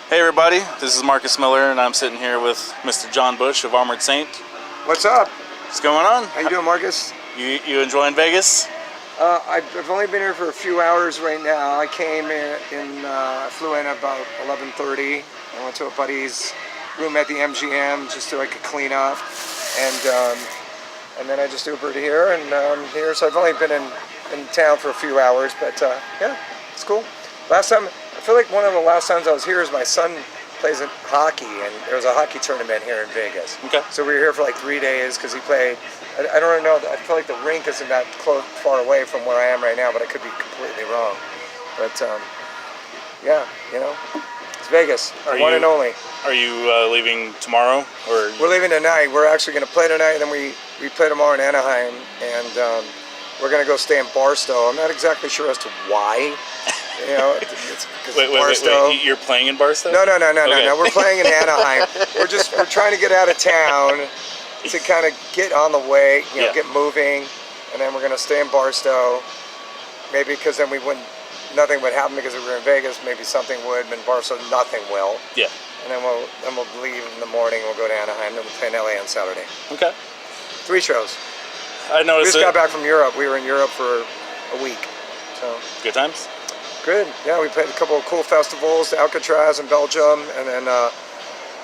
Hey everybody, this is Marcus Miller and I'm sitting here with Mr. John Bush of Armored Saint. What's up? What's going on? How you doing, Marcus? You enjoying Vegas? I've only been here for a few hours right now. I came I flew in about 11:30. I went to a buddy's room at the MGM just so I could clean up, and then I just Ubered here and here. So I've only been in town for a few hours, but yeah, it's cool. Last time, I feel like one of the last times I was here is my son plays in hockey, and there was a hockey tournament here in Vegas. Okay. So we were here for like 3 days because he played. I don't really know. I feel like the rink isn't that far away from where I am right now, but I could be completely wrong. But yeah, you know, it's Vegas, one and only. Are you leaving tomorrow, or? We're leaving tonight. We're actually going to play tonight, and then we play tomorrow in Anaheim, and we're going to go stay in Barstow. I'm not exactly sure as to why. You know, it's because Barstow. Wait, you're playing in Barstow? No. Okay. We're playing in Anaheim. We're trying to get out of town to kind of get on the way, get moving, and then we're gonna stay in Barstow. Maybe because then nothing would happen because we were in Vegas. Maybe something would, but in Barstow nothing will. Yeah. And then we'll leave in the morning. We'll go to Anaheim. Then we'll play in LA on Saturday. Okay. 3 shows. I noticed. We just got back from Europe. We were in Europe for a week. So. Good times. Good. Yeah, we played a couple of cool festivals, Alcatraz in Belgium, and then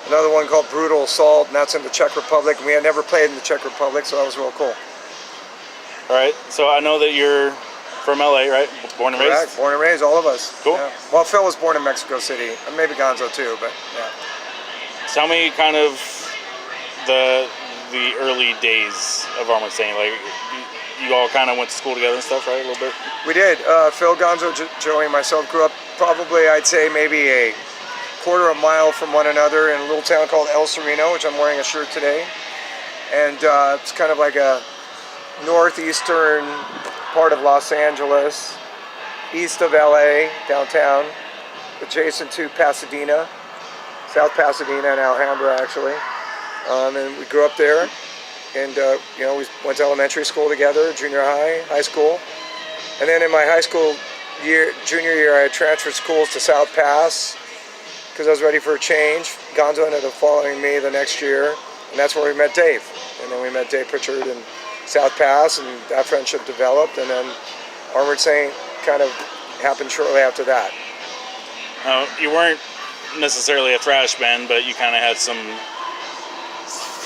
another one called Brutal Assault, and that's in the Czech Republic. We had never played in the Czech Republic, so that was real cool. All right. So I know that you're from LA, right? Born and Correct. raised? Born and raised, all of us. Cool. Yeah. Well, Phil was born in Mexico City, and maybe Gonzo too, but yeah. Tell me kind of the early days of Armored Saint. Like, you all kind of went to school together and stuff, right? A little bit? We did. Phil, Gonzo, Joey, and myself grew up probably, I'd say, maybe a quarter of a mile from one another in a little town called El Sereno, which I'm wearing a shirt today. And it's kind of like a northeastern part of Los Angeles, east of LA, downtown, adjacent to Pasadena, South Pasadena and Alhambra, actually. And we grew up there. And, we went to elementary school together, junior high, high school. And then in my high school junior year, I transferred schools to South Pass because I was ready for a change. Gonzo ended up following me the next year, and that's where we met Dave. And then we met Dave Pritchard in South Pass, and that friendship developed, and then Armored Saint kind of happened shortly after that. You weren't necessarily a thrash band, but you kind of had some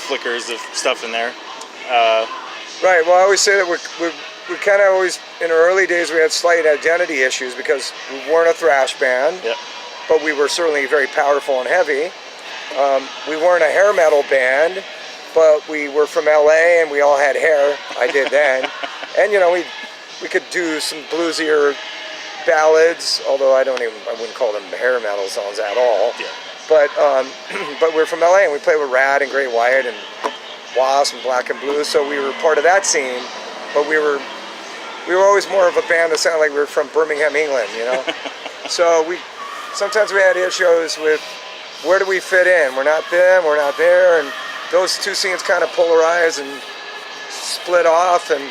flickers of stuff in there. Right. Well, I always say that we kind of always, in our early days, we had slight identity issues because we weren't a thrash band, but we were certainly very powerful and heavy. We weren't a hair metal band, but we were from LA and we all had hair. I did then. And, we could do some bluesier ballads, although I wouldn't call them hair metal songs at all. Yeah. But we're from LA and we played with Rad and Great White and Wasp and Black and Blue, so we were part of that scene. But we were always more of a band that sounded like we were from Birmingham, England, So sometimes we had issues with where do we fit in? We're not them, we're not there, and those two scenes kind of polarized and split off, and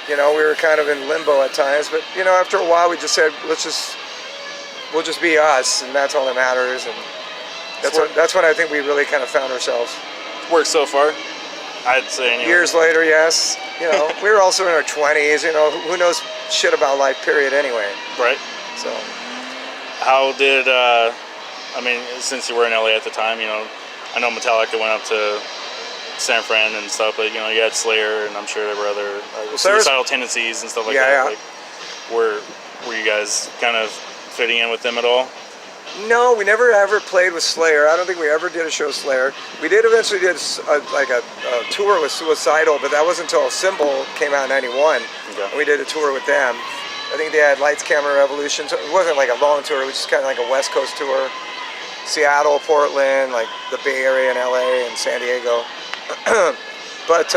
we were kind of in limbo at times. But after a while, we just said we'll just be us, and that's all that matters. And that's when I think we really kind of found ourselves. Worked so far, I'd say. Anyway. Years later, yes. We were also in our 20s. Who knows shit about life, period, anyway. Right. So. How did, since you were in LA at the time, I know Metallica went up to San Fran and stuff, but, you had Slayer, and I'm sure there were other suicidal tendencies and stuff like that. Yeah. Like, were you guys kind of fitting in with them at all? No, we never ever played with Slayer. I don't think we ever did a show with Slayer. We did eventually did a tour with Suicidal, but that wasn't until Symbol came out in '91. Okay. And we did a tour with them. I think they had Lights, Camera, Revolution. So it wasn't like a long tour. It was just kind of like a West Coast tour. Seattle, Portland, like the Bay Area and LA and San Diego. But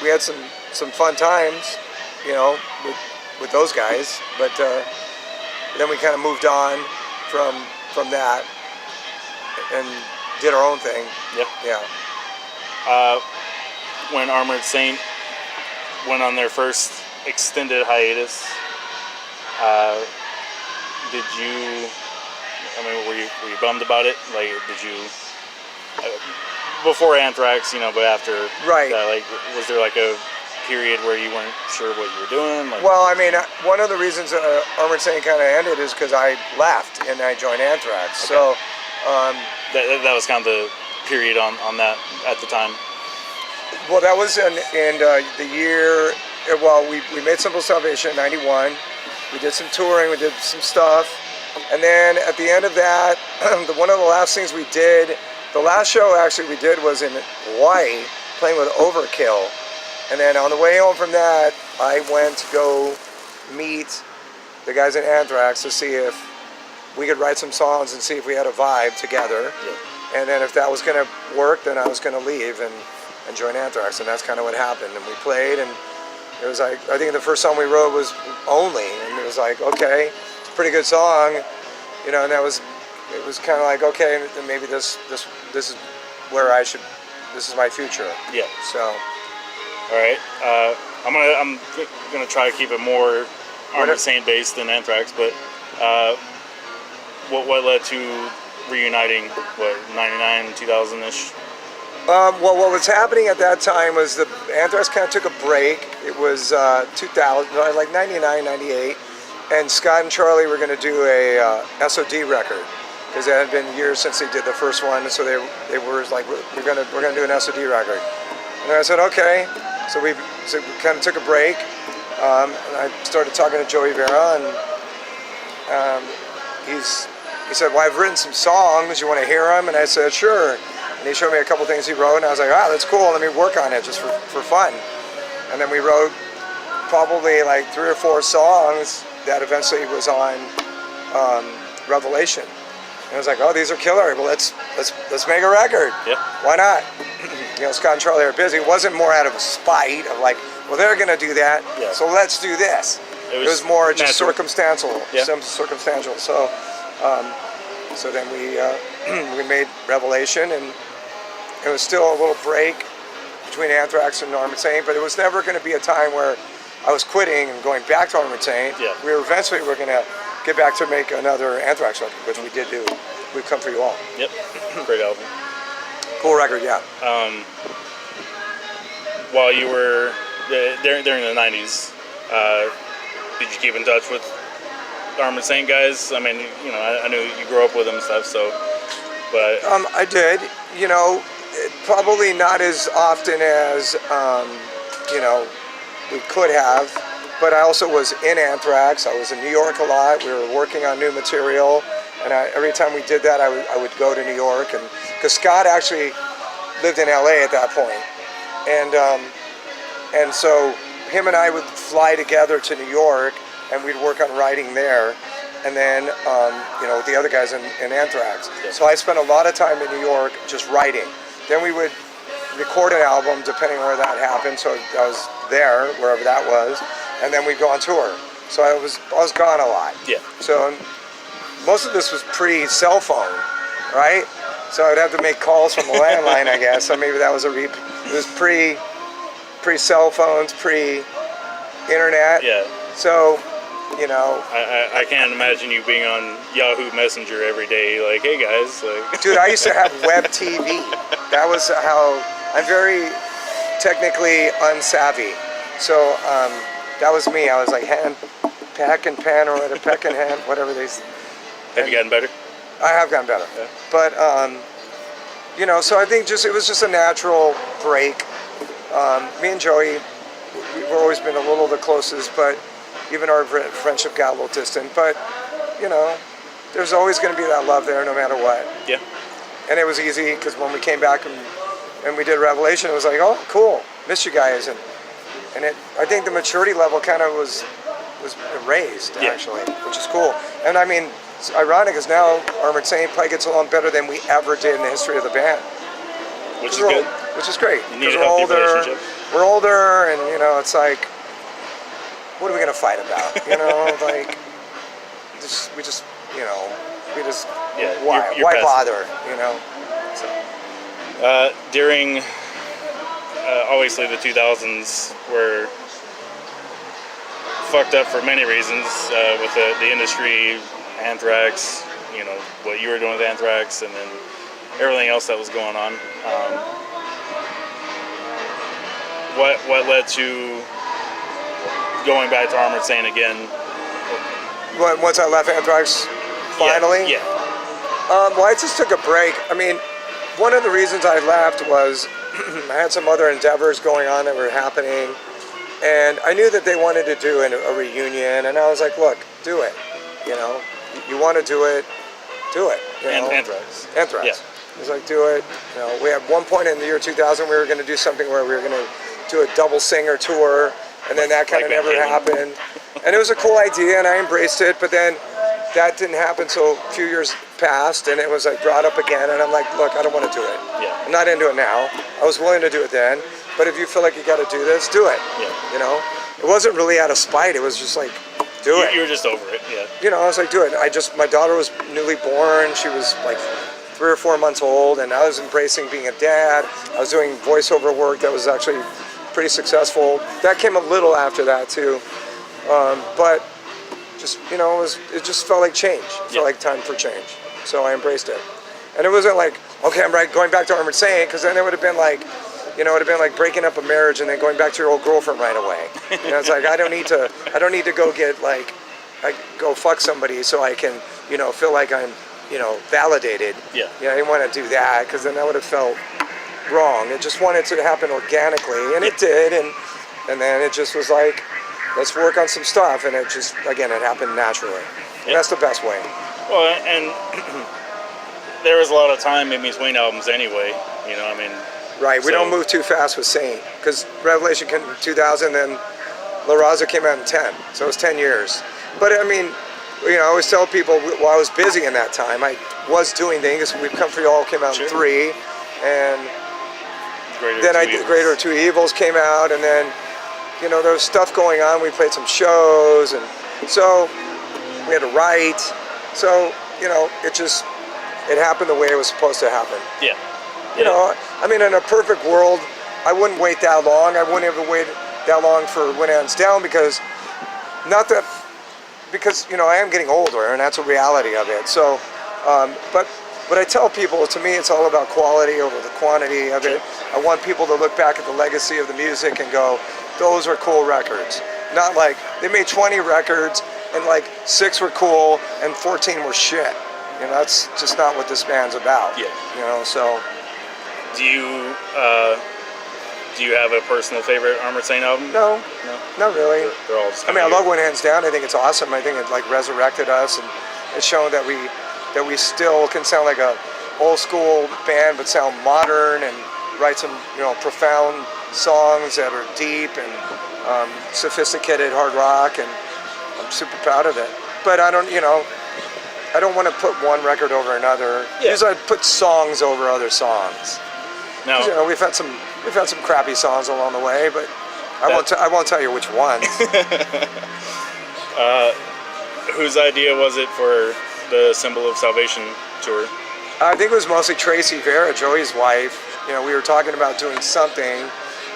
we had some fun times, with those guys. But then we kind of moved on from that and did our own thing. Yep. Yeah. When Armored Saint went on their first extended hiatus, did you? I mean, were you bummed about it? Like, did you before Anthrax, but after Right. that, like, was there like a period where you weren't sure what you were doing? Like, well, I mean, one of the reasons Armored Saint kind of ended is because I left and I joined Anthrax. Okay. So that was kind of the period on that at the time. well, that was in the year. Well, we made Simple Salvation in '91. We did some touring. We did some stuff. And then at the end of that, one of the last things we did, the last show actually we did was in Hawaii, playing with Overkill. And then on the way home from that, I went to go meet the guys at Anthrax to see if we could write some songs and see if we had a vibe together. Yeah. And then if that was going to work, then I was going to leave and join Anthrax. And that's kind of what happened. And we played, and it was like, I think the first song we wrote was Only. And it was like, okay, it's a pretty good song, and it was kind of like, okay, maybe this is where I should, this is my future. Yeah. So. All right. I'm gonna try to keep it more Armored Saint based than Anthrax, but what led to reuniting? What, 99, 2000-ish? Well, what was happening at that time was the Anthrax kind of took a break. It was 2000, like 99, 98, and Scott and Charlie were going to do a SOD record because it had been years since they did the first one, so they were like, we're gonna do an SOD record. And I said, okay. So we kind of took a break, and I started talking to Joey Vera, and he said, well, I've written some songs. You want to hear them? And I said, sure. And he showed me a couple things he wrote, and I was like, that's cool. Let me work on it just for fun. And then we wrote probably like 3 or 4 songs that eventually was on Revelation. And I was like, oh, these are killer. Well, let's make a record. Yeah. Why not? Scott and Charlie are busy. It wasn't more out of spite of like, well, they're going to do that, yeah, so let's do this. It was more just circumstantial. Yeah. Circumstantial. So, so then we made Revelation, and it was still a little break between Anthrax and Armored Saint, but it was never going to be a time where I was quitting and going back to Armored Saint. Yeah. We were eventually going to get back to make another Anthrax record, which we did do. We've Come For You All. Yep. Great album. Cool record, yeah. While you were during the 90s, did you keep in touch with Armored Saint guys? I mean, I knew you grew up with them and stuff, so, but... I did, probably not as often as, we could have, but I also was in Anthrax. I was in New York a lot. We were working on new material, and every time we did that, I would go to New York, and because Scott actually lived in LA at that point, and so him and I would fly together to New York, and we'd work on writing there, and then with the other guys in Anthrax. So I spent a lot of time in New York just writing. Then we would record an album depending on where that happened. So I was there wherever that was, and then we'd go on tour. So I was gone a lot. Yeah. So most of this was pre-cell phone, right? So I'd have to make calls from the landline, I guess. So maybe that was it was pre-cell phones, pre-internet. Yeah. So, I can't imagine you being on Yahoo Messenger every day, like, hey guys, like. Dude, I used to have web TV. That was how I'm very technically unsavvy. So that was me. I was like pack and pen or whatever, peck and hand, whatever they. Have you gotten better? I have gotten better. Yeah. But so I think it was just a natural break. Me and Joey, we've always been a little the closest, but even our friendship got a little distant. But there's always going to be that love there, no matter what. Yeah. And it was easy because when we came back and we did Revelation, it was like, oh, cool, miss you guys, and I think the maturity level kind of was raised, actually, which is cool. And I mean, it's ironic because now Armored Saint probably gets along better than we ever did in the history of the band. Which is good. Which is great. You need a healthy relationship. We're older, and it's like, what are we gonna fight about? Like, we just why bother? So. During obviously the 2000s were fucked up for many reasons with the industry, Anthrax, you know, what you were doing with Anthrax, and then everything else that was going on. What led to going back to Armored Saint again? Once I left Anthrax, finally? Yeah. Well, I just took a break. I mean, one of the reasons I left was I had some other endeavors going on that were happening, and I knew that they wanted to do a reunion, and I was like, look, do it. You know, you want to do it, do it. You know? Anthrax. Anthrax. Yeah. It was like, do it. You know, we had one point in the year 2000, we were going to do something where we were going to do a double singer tour, and then that kind of never happened. And it was a cool idea, and I embraced it, but then that didn't happen, so a few years passed, and it was like brought up again, and I'm like, look, I don't want to do it. Yeah. I'm not into it now. I was willing to do it then, but if you feel like you got to do this, do it. Yeah. You know, it wasn't really out of spite. It was just like, do it. You were just over it. Yeah. You know, I was like, do it. My daughter was newly born. She was like 3 or 4 months old, and I was embracing being a dad. I was doing voiceover work that was actually pretty successful. That came a little after that too, but just, you know, it just felt like change. It felt like time for change. So I embraced it. And it wasn't like, okay, I'm going back to Armored Saint, because then it would have been like, you know, it would have been like breaking up a marriage and then going back to your old girlfriend right away. You know, it's like, I don't need to go get go fuck somebody so I can, you know, feel like I'm, you know, validated. Yeah. I didn't want to do that, because then that would have felt wrong. It just wanted to happen organically, and it did, and then it just was like, let's work on some stuff, and it just, again, it happened naturally. And that's the best way. Well, and there was a lot of time in between albums anyway, you know, I mean. Right, we don't move too fast with Saint, because Revelation came in 2000, then La Raza came out in 10, so it was 10 years. But I mean, you know, I always tell people, while I was busy in that time, I was doing things. We've Come For You All came out in 3, and Greater Two Evils came out, and then, you know, there was stuff going on. We played some shows, and so we had to write. So, you know, it happened the way it was supposed to happen. Yeah. You know, I mean, in a perfect world, I wouldn't wait that long. I wouldn't have waited that long for When It Ends Down, because you know, I am getting older, and that's a reality of it. So, but I tell people, to me, it's all about quality over the quantity of it. I want people to look back at the legacy of the music and go, those are cool records. Not like, they made 20 records, and like 6 were cool, and 14 were shit. You know, that's just not what this band's about. Yeah. You know, so. Do you have a personal favorite Armored Saint album? No, not really. They're all just I mean, I love When It Ends Down. I think it's awesome. I think it like resurrected us, and it's shown that we still can sound like a old school band, but sound modern, and write some, you know, profound songs that are deep and sophisticated hard rock, and I'm super proud of it. But I don't want to put one record over another. Yeah. Usually I put songs over other songs. No. You know, we've had some crappy songs along the way, but I won't tell you which ones. Whose idea was it for the Symbol of Salvation tour? I think it was mostly Tracy Vera, Joey's wife. You know, we were talking about doing something.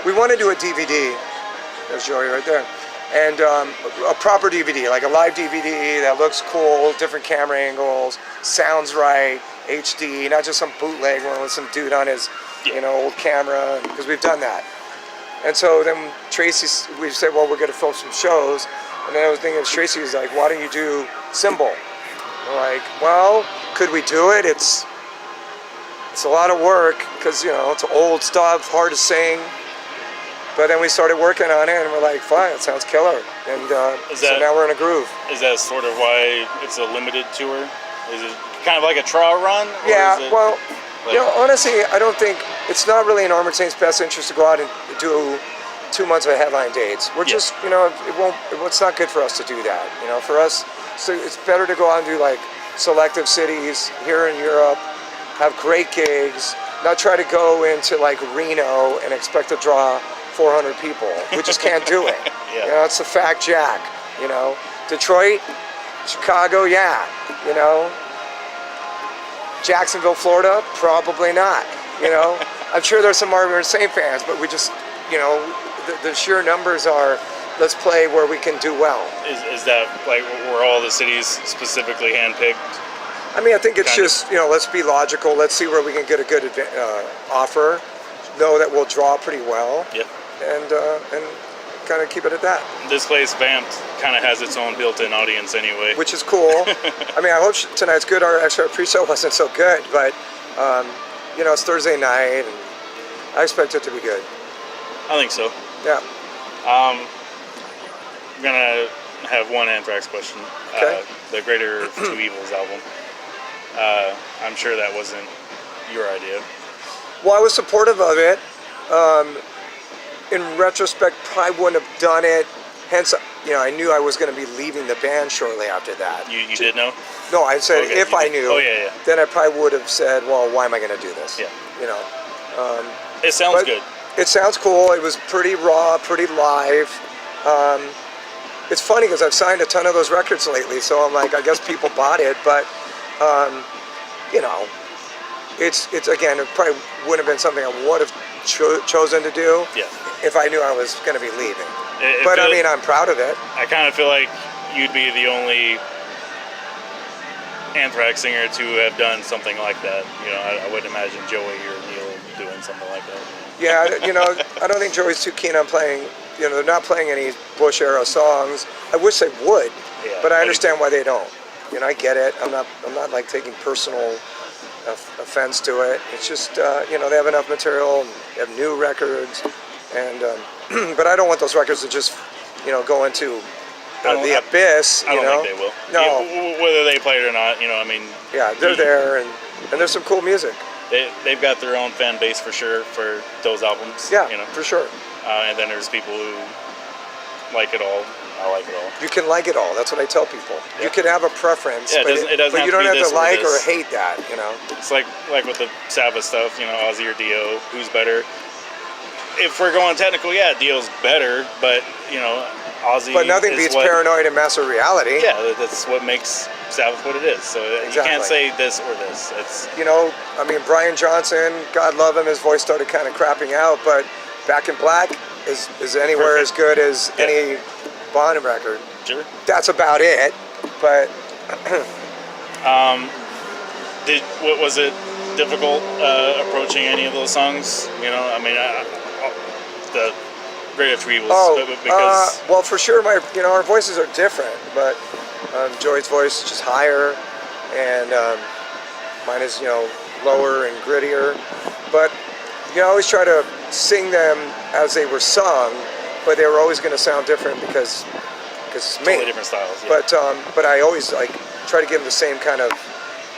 We want to do a DVD. There's Joey right there. And a proper DVD, like a live DVD that looks cool, different camera angles, sounds right, HD, not just some bootleg one with some dude on his, you know, old camera, because we've done that. And so then we said, well, we're going to film some shows. And then I was thinking, Tracy was like, why don't you do Symbol? We're like, well, could we do it? It's a lot of work, because, you know, it's old stuff, hard to sing. But then we started working on it, and we're like, fine, it sounds killer. And so now we're in a groove. Is that sort of why it's a limited tour? Is it kind of like a trial run? Yeah, well, you know, honestly, I don't think, it's not really in Armored Saint's best interest to go out and do 2 months of headline dates. We're just, you know, it's not good for us to do that. You know, for us, so it's better to go out and do like selective cities here in Europe, have great gigs, not try to go into like Reno and expect to draw 400 people. We just can't do it. Yeah. You know, it's a fact, Jack. You know, Detroit, Chicago, yeah. You know, Jacksonville, Florida, probably not. You know, I'm sure there's some Armored Saint fans, but we just, you know, the sheer numbers are let's play where we can do well. Is that like were all the cities specifically handpicked? I mean, I think it's just, let's be logical. Let's see where we can get a good offer. Know that we'll draw pretty well. Yeah. And kind of keep it at that. This place, Vamp'D, kind of has its own built-in audience anyway. Which is cool. I mean, I hope tonight's good. Our pre-show wasn't so good, but, it's Thursday night, and I expect it to be good. I think so. Yeah. I'm going to have one Anthrax question. Okay. The Greater of Two Evils album. I'm sure that wasn't your idea. Well, I was supportive of it. In retrospect, probably wouldn't have done it. Hence, I knew I was going to be leaving the band shortly after that. You did know? No, I said okay, if I knew, then I probably would have said, well, why am I going to do this? Yeah. It sounds good. It sounds cool. It was pretty raw, pretty live. It's funny because I've signed a ton of those records lately, so I'm like, I guess people bought it, but, it's again, it probably wouldn't have been something I would have chosen to do if I knew I was going to be leaving. But I mean, I'm proud of it. I kind of feel like you'd be the only Anthrax singer to have done something like that. I wouldn't imagine Joey or Neil doing something like that. Yeah, I don't think Joey's too keen on playing. They're not playing any Bush era songs. I wish they would, but I understand why they don't. I get it. I'm not like taking personal offense to it. It's just they have enough material, and they have new records, and but I don't want those records to just go into the abyss. I don't think they will. No, whether they play it or not, Yeah, they're there, and there's some cool music. They've got their own fan base for sure for those albums. Yeah, for sure. And then there's people who like it all. I like it all. You can like it all. That's what I tell people. Yeah. You can have a preference, but you don't have to like or hate that. It's like with the Sabbath stuff. Ozzy or Dio, who's better? If we're going technical, Dio's better, but Ozzy. But nothing beats Paranoid and Master Reality. Yeah, that's what makes Sabbath what it is. So you can't say this or this. It's Brian Johnson, God love him, his voice started kind of crapping out, but Back in Black is anywhere as good as any Bond record. Sure. That's about it. But was it difficult approaching any of those songs? The Great of Two Evils. Because well, for sure, our voices are different, but Joey's voice is just higher, and mine is lower and grittier. But I always try to sing them as they were sung, but they were always going to sound different because it's me. Totally different styles. Yeah. But I always try to give them the same kind of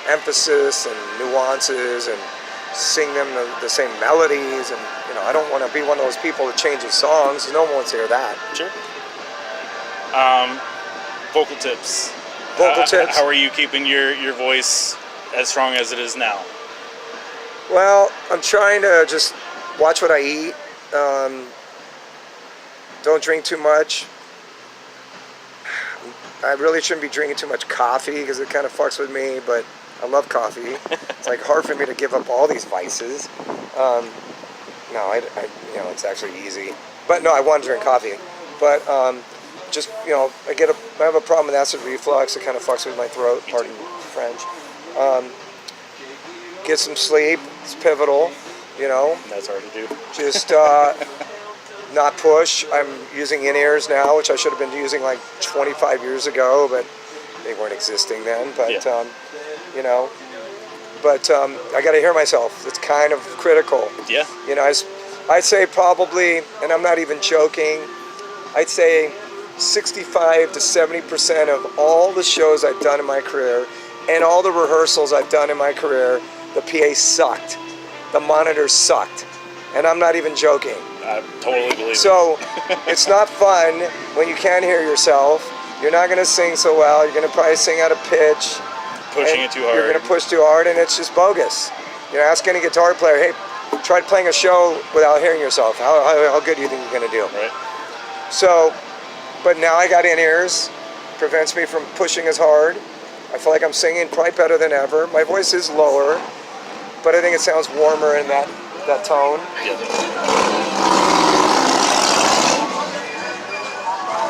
emphasis and nuances and sing them the same melodies, and I don't want to be one of those people that changes songs. No one wants to hear that. Sure. Vocal tips. Tips. How are you keeping your voice as strong as it is now? Well, I'm trying to just watch what I eat. Don't drink too much. I really shouldn't be drinking too much coffee because it kind of fucks with me, but I love coffee. It's hard for me to give up all these vices. No, it's actually easy. But no, I want to drink coffee. But just, I have a problem with acid reflux. It kind of fucks with my throat, pardon French. Get some sleep. It's pivotal, That's hard to do. Just not push. I'm using in-ears now, which I should have been using 25 years ago, but they weren't existing then. But, I got to hear myself. It's kind of critical. Yeah. I'd say probably, and I'm not even joking, I'd say 65 to 70% of all the shows I've done in my career and all the rehearsals I've done in my career, the PA sucked. The monitors sucked. And I'm not even joking. I totally believe it. So it's not fun when you can't hear yourself. You're not going to sing so well. You're going to probably sing out of pitch. Pushing it too hard. You're going to push too hard, and it's just bogus. Ask any guitar player, hey, try playing a show without hearing yourself. How good do you think you're going to do? Right. So, but now I got in-ears. Prevents me from pushing as hard. I feel like I'm singing probably better than ever. My voice is lower, but I think it sounds warmer in that tone. Yeah.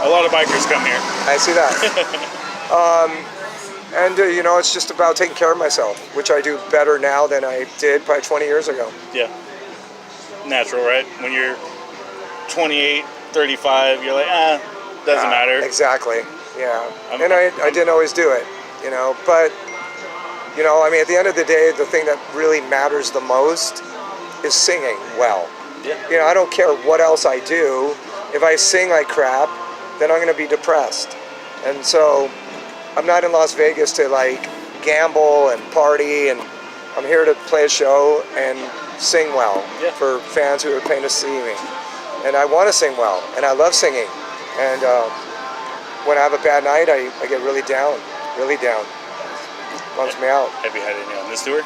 A lot of bikers come here. I see that. And you know, it's just about taking care of myself, which I do better now than I did probably 20 years ago. Yeah. Natural, right? When you're 28, 35, you're like, doesn't matter. Exactly. Yeah. And I didn't always do it, you know, but you know, I mean, at the end of the day, the thing that really matters the most is singing well. Yeah. You know, I don't care what else I do. If I sing like crap, then I'm going to be depressed. And so I'm not in Las Vegas to like gamble and party, and I'm here to play a show and sing well for fans who are paying to see me. And I want to sing well, and I love singing. And when I have a bad night, I get really down. Bums me out. Have you had any on this tour?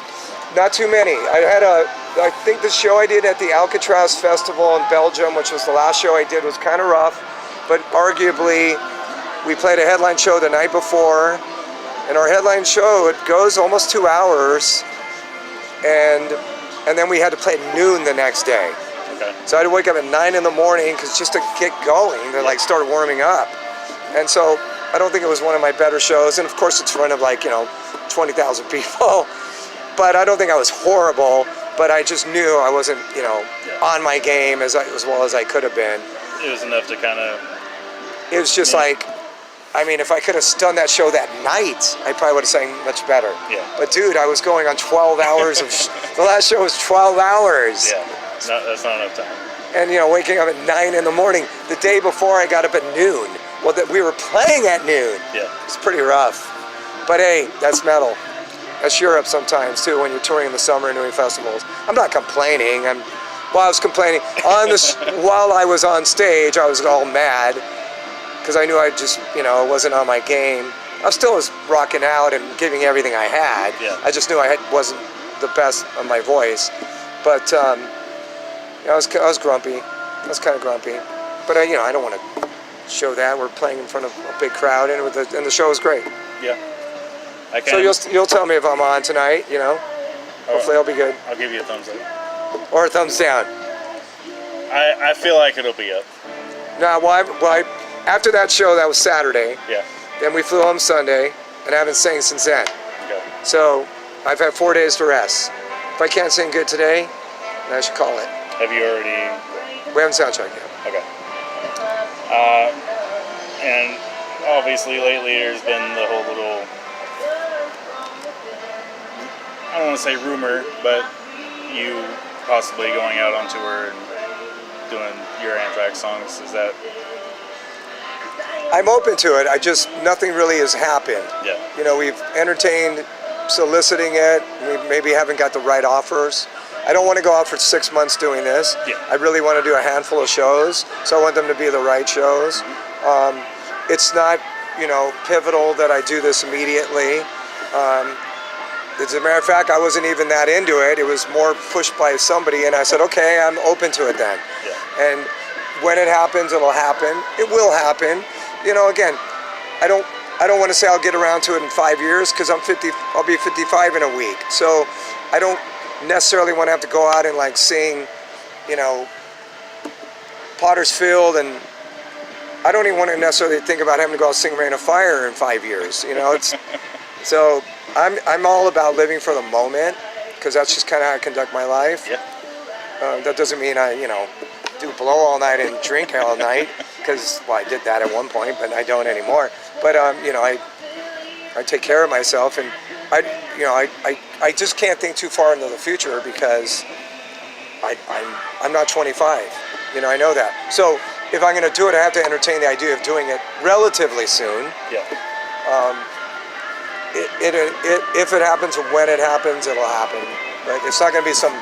Not too many. I think the show I did at the Alcatraz Festival in Belgium, which was the last show I did, was kind of rough, but arguably we played a headline show the night before, and our headline show, it goes almost 2 hours, and then we had to play at noon the next day. Okay. So I had to wake up at 9 in the morning because just to get going, to like start warming up. And so I don't think it was one of my better shows, and of course it's in front of like, you know, 20,000 people. But I don't think I was horrible, but I just knew I wasn't, you know, on my game as well as I could have been. It was enough to kind of... It was just like, I mean, if I could have done that show that night, I probably would have sang much better. Yeah. But dude, I was going on 12 hours of... the last show was 12 hours. Yeah, that's not enough time. And, you know, waking up at 9 in the morning. The day before, I got up at noon. Well, we were playing at noon. Yeah. It's pretty rough. But hey, that's metal. That's Europe sometimes too, when you're touring in the summer and doing festivals. I'm not complaining. I was complaining on this while I was on stage. I was all mad because I knew I just, you know, wasn't on my game. I still was rocking out and giving everything I had. Yeah. I just knew wasn't the best of my voice. But you know, I was grumpy. I was kind of grumpy. But you know, I don't want to show that. We're playing in front of a big crowd, and the show was great. Yeah. So you'll tell me if I'm on tonight, you know. Hopefully I'll be good. I'll give you a thumbs up. Or a thumbs down. I feel like it'll be up. No, after that show, that was Saturday. Yeah. Then we flew home Sunday, and I haven't sang since then. Okay. So I've had 4 days to rest. If I can't sing good today, then I should call it. Have you already... We haven't soundchecked yet. Okay. And obviously lately there's been the whole little... I don't want to say rumor, but you possibly going out on tour and doing your Anthrax songs. Is that... I'm open to it. Nothing really has happened. Yeah. You know, we've entertained soliciting it. We maybe haven't got the right offers. I don't want to go out for 6 months doing this. Yeah. I really want to do a handful of shows, so I want them to be the right shows. It's not, you know, pivotal that I do this immediately. As a matter of fact, I wasn't even that into it. It was more pushed by somebody, and I said, okay, I'm open to it then. Yeah. And when it happens, it'll happen. It will happen. You know, again, I don't want to say I'll get around to it in 5 years because I'll be 55 in a week. So I don't necessarily want to have to go out and like sing, you know, Potter's Field, and I don't even want to necessarily think about having to go out and sing Rain of Fire in 5 years. You know, it's so I'm all about living for the moment because that's just kind of how I conduct my life. Yeah. That doesn't mean I, you know, do blow all night and drink all night because, well, I did that at one point, but I don't anymore. But you know, I take care of myself, and I just can't think too far into the future because I'm not 25. You know, I know that. So if I'm going to do it, I have to entertain the idea of doing it relatively soon. Yeah. If it happens or when it happens, it'll happen. But it's not going to be some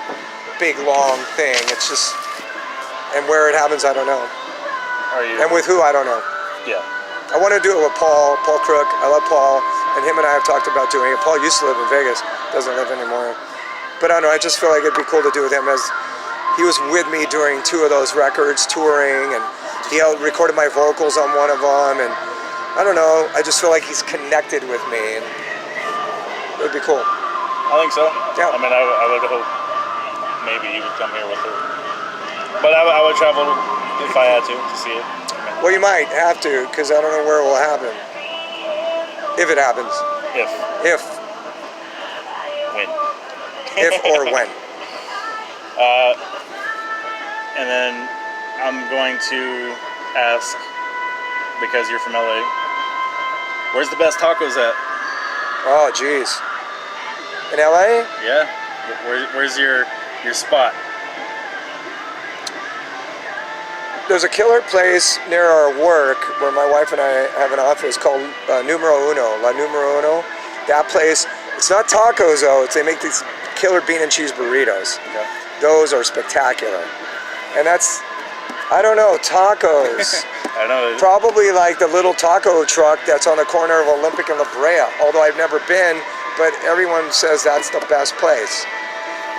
big long thing. It's just, and where it happens, I don't know. And with who, I don't know. Yeah. I want to do it with Paul Crook. I love Paul, and him and I have talked about doing it. Paul used to live in Vegas, doesn't live anymore. But I don't know, I just feel like it'd be cool to do with him, as he was with me during 2 of those records, touring, and he recorded my vocals on one of them, and I don't know, I just feel like he's connected with me, and it would be cool. I think so. Yeah. I mean, I would hope maybe you would come here with her. But I would travel if I had to see it. I mean, Well, you might have to, because I don't know where it will happen. If it happens. If. When. If or when. And then I'm going to ask, because you're from LA, where's the best tacos at? Oh, geez. In LA? Yeah. Where's your spot? There's a killer place near our work where my wife and I have an office called Numero Uno, La Numero Uno. That place, it's not tacos though, they make these killer bean and cheese burritos. Okay. Those are spectacular. And that's, I don't know, tacos. I know. Probably like the little taco truck that's on the corner of Olympic and La Brea, although I've never been, but everyone says that's the best place.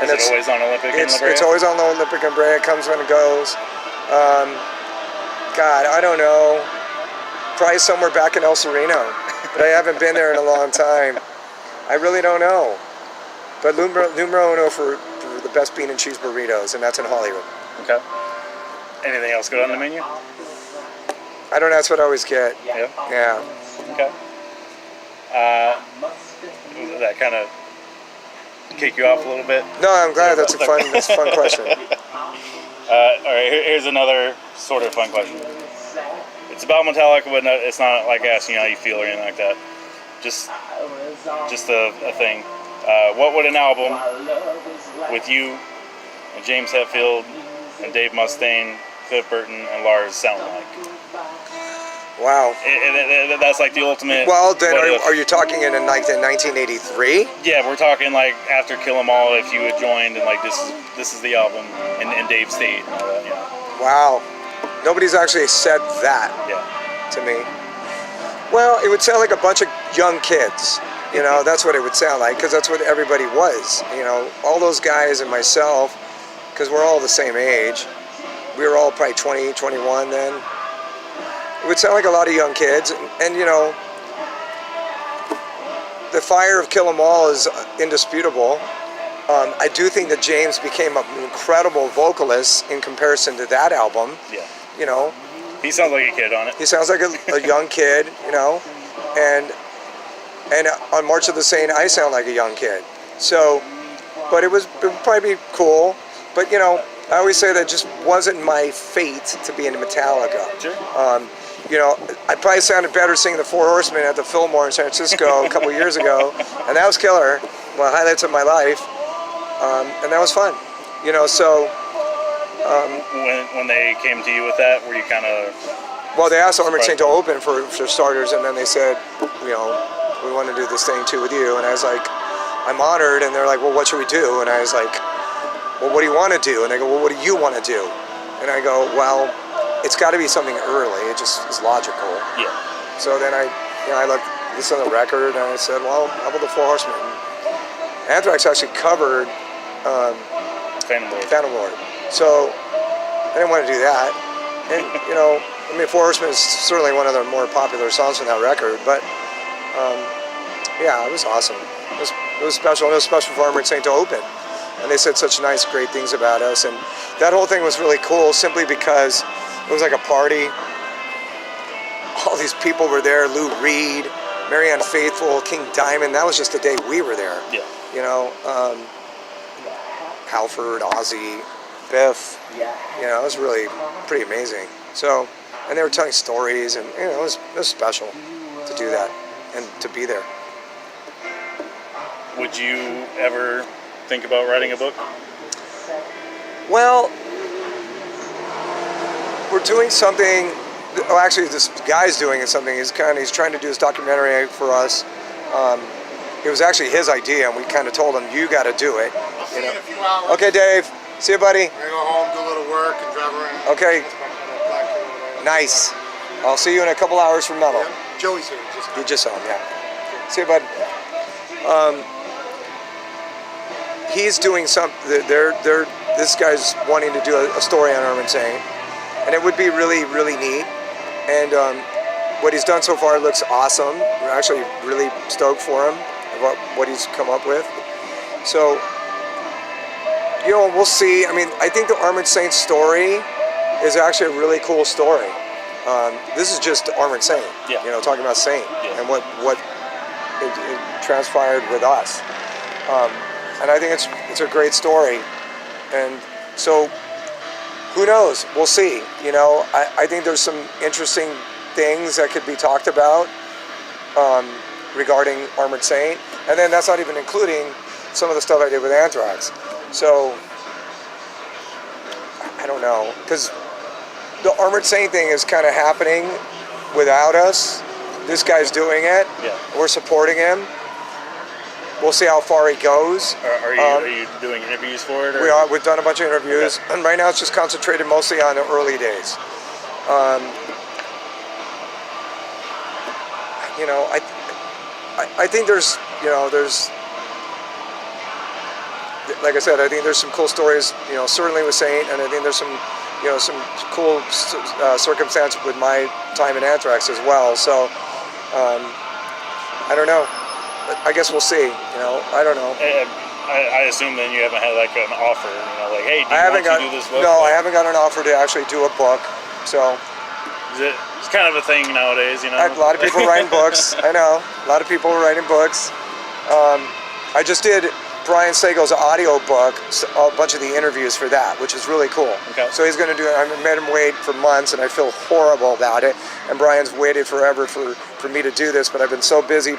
And Is it always on Olympic and La Brea? It's always on the Olympic and Brea, it comes when it goes. God, I don't know. Probably somewhere back in El Sereno, but I haven't been there in a long time. I really don't know. But Numero Uno for the best bean and cheese burritos, and that's in Hollywood. Okay. Anything else good on the menu? I don't know, that's what I always get. Yeah? Yeah. Okay. That kind of kick you off a little bit? No, I'm glad. That's a fun question. All right, here's another sort of fun question. It's about Metallica, but it's not like asking how you feel or anything like that. Just a thing. What would an album with you and James Hetfield and Dave Mustaine, Cliff Burton, and Lars sound like? Wow. That's like the ultimate. Well, then are you talking in 1983? Yeah, we're talking like after Kill 'Em All, if you had joined, and like this is the album, and Dave stayed and all that. Yeah. Wow. Nobody's actually said that to me. Well, it would sound like a bunch of young kids. You know, that's what it would sound like, because that's what everybody was. You know, all those guys and myself, because we're all the same age. We were all probably 20, 21 then. It would sound like a lot of young kids, and you know, the fire of Kill 'Em All is indisputable. I do think that James became an incredible vocalist in comparison to that album. Yeah. You know, he sounds like a kid on it. He sounds like a young kid, you know, and on March of the Saint, I sound like a young kid. So, but it would probably be cool. But you know, I always say that just wasn't my fate to be into Metallica. Sure. You know, I probably sounded better singing the Four Horsemen at the Fillmore in San Francisco a couple of years ago, and that was killer. One of the highlights of my life, and that was fun. You know, so. When they came to you with that, were you kind of? Well, they asked Armored Saint to open for starters, and then they said, you know, we want to do this thing too with you, and I was like, I'm honored, and they're like, well, what should we do? And I was like, well, what do you want to do? And they go, well, what do you want to do? And I go, well, it's got to be something early. It just is logical. Yeah. So then I looked this on the record, and I said, well, how about the Four Horsemen? Anthrax actually covered Phantom Lord. So I didn't want to do that. And, you know, I mean, Four Horsemen is certainly one of the more popular songs from that record, but yeah, it was awesome. It was special, and it was special for Armored Saint to open. And they said such nice, great things about us, and that whole thing was really cool simply because it was like a party. All these people were there, Lou Reed, Marianne Faithfull, King Diamond. That was just the day we were there. Yeah. You know, Halford, Ozzy, Biff. You know, it was really pretty amazing. So, and they were telling stories, and you know, it was special to do that and to be there. Would you ever think about writing a book? Well, we're doing something. Oh, actually, this guy's doing something. He's trying to do this documentary for us. It was actually his idea, and we kind of told him, "You got to do it." I'll see you in a few hours. Okay, Dave. See you, buddy. I'm gonna go home, do a little work, and drive around. Okay. Nice. I'll see you in a couple hours from Metal. Yeah. Joey's here. You just saw him, yeah. See you, bud. He's doing something. This guy's wanting to do a story on Armored Saint, and it would be really, really neat. And what he's done so far looks awesome. We're actually really stoked for him about what he's come up with. So, you know, we'll see. I mean, I think the Armored Saint story is actually a really cool story. This is just Armored Saint. Yeah. You know, talking about Saint Yeah. and what it transpired with us. And I think it's a great story. And so, who knows? We'll see. You know, I think there's some interesting things that could be talked about regarding Armored Saint. And then that's not even including some of the stuff I did with Anthrax. So, I don't know. Because the Armored Saint thing is kind of happening without us. This guy's doing it. Yeah. We're supporting him. We'll see how far he goes. Are you doing interviews for it? Or? We've done a bunch of interviews, Okay. and right now it's just concentrated mostly on the early days. You know, I think there's, you know, there's, like I said, I think there's some cool stories, you know, certainly with Saint, and I think there's some, you know, some cool circumstance with my time in Anthrax as well. So, I don't know. I guess we'll see. You know, I don't know. I assume then you haven't had like an offer, you know, like, hey, do you want to do this book? No, I haven't got an offer to actually do a book. So it's kind of a thing nowadays, you know. a lot of people writing books. I know a lot of people are writing books. I just did Brian Sagal's audio book, a bunch of the interviews for that, which is really cool. Okay. So he's going to do it. I made him wait for months, and I feel horrible about it. And Brian's waited forever for me to do this, but I've been so busy.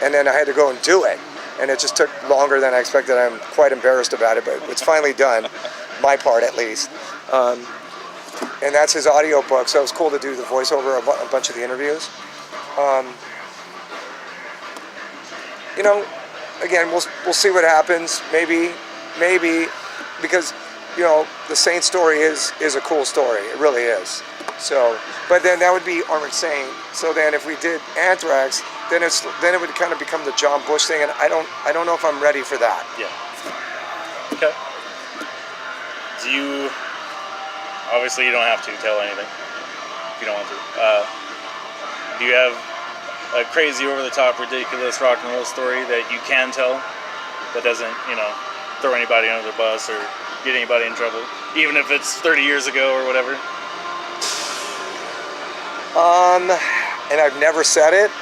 And then I had to go and do it, and it just took longer than I expected. I'm quite embarrassed about it, but it's finally done, my part at least. And that's his audio book, so it was cool to do the voiceover of a bunch of the interviews. You know, again, we'll see what happens. Maybe, because, you know, the Saint story is a cool story. It really is. So, but then that would be Armored Saint. So then if we did Anthrax, then it would kind of become the John Bush thing, and I don't know if I'm ready for that. Yeah. Okay. Do you? Obviously, you don't have to tell anything if you don't want to. Do you have a crazy, over-the-top, ridiculous rock and roll story that you can tell that doesn't, you know, throw anybody under the bus or get anybody in trouble, even if it's 30 years ago or whatever? And I've never said it.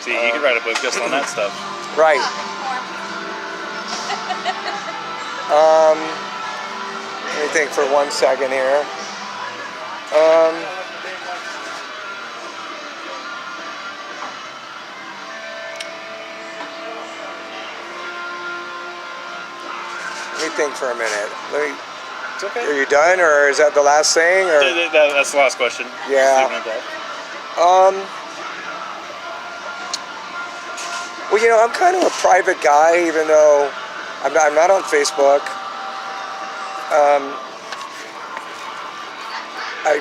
See, you could write a book just on that stuff. Right. Let me think for 1 second here. Let me think for a minute. It's okay. Are you done, or is that the last thing? Or? That's the last question. Yeah. Just leaving it at that. Well, you know, I'm kind of a private guy, even though I'm not on Facebook. I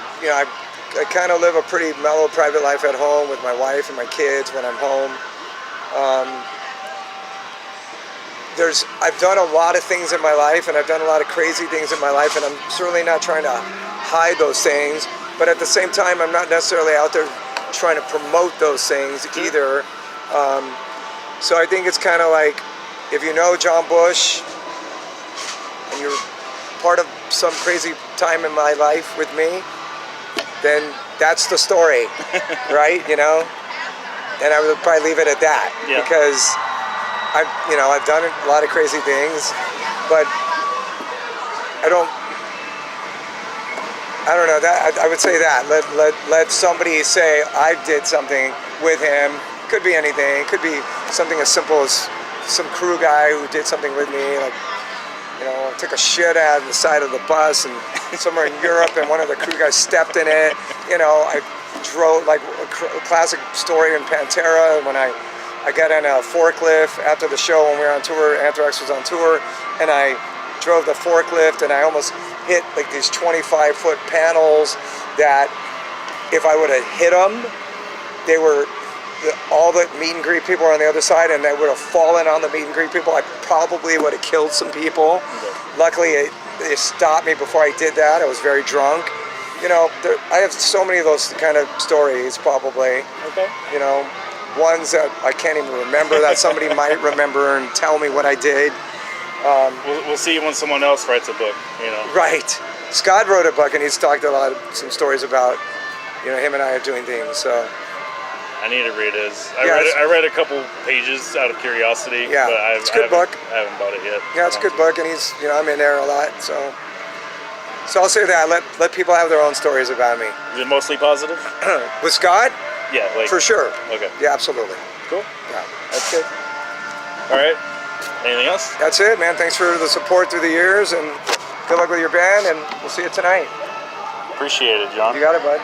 kind of live a pretty mellow private life at home with my wife and my kids when I'm home. I've done a lot of things in my life, and I've done a lot of crazy things in my life, and I'm certainly not trying to hide those things. But at the same time, I'm not necessarily out there trying to promote those things either. So I think it's kind of like, if you know John Bush and you're part of some crazy time in my life with me, then that's the story, right? You know, and I would probably leave it at that. Yeah. Because I've done a lot of crazy things, but I don't know that I would say that let somebody say I did something with him. Could be anything. Could be something as simple as some crew guy who did something with me, like, you know, took a shit out of the side of the bus and somewhere in Europe, and one of the crew guys stepped in it. You know, I drove, like a classic story in Pantera, when I got in a forklift after the show when we were on tour. Anthrax was on tour, and I drove the forklift, and I almost hit like these 25-foot panels that if I would have hit them, they were all the meet and greet people were on the other side, and they would have fallen on the meet and greet people. I probably would have killed some people. Luckily, it stopped me before I did that. I was very drunk. You know, I have so many of those kind of stories, probably. Okay. You know, ones that I can't even remember that somebody might remember and tell me what I did. We'll see when someone else writes a book, you know. Right. Scott wrote a book, and he's talked some stories about, you know, him and I are doing things. So I need to read his. Yeah, I read a couple pages out of curiosity. Yeah, but it's a good book. I haven't bought it yet. yeah, it's a good book, and he's, you know, I'm in there a lot. So I'll say that. Let people have their own stories about me. Is it mostly positive? With Scott, Yeah, like for sure. Okay, Yeah, absolutely. cool. Yeah. That's good. All right. Anything else? That's it, man. Thanks for the support through the years, and good luck with your band, and we'll see you tonight. Appreciate it, John. You got it, bud.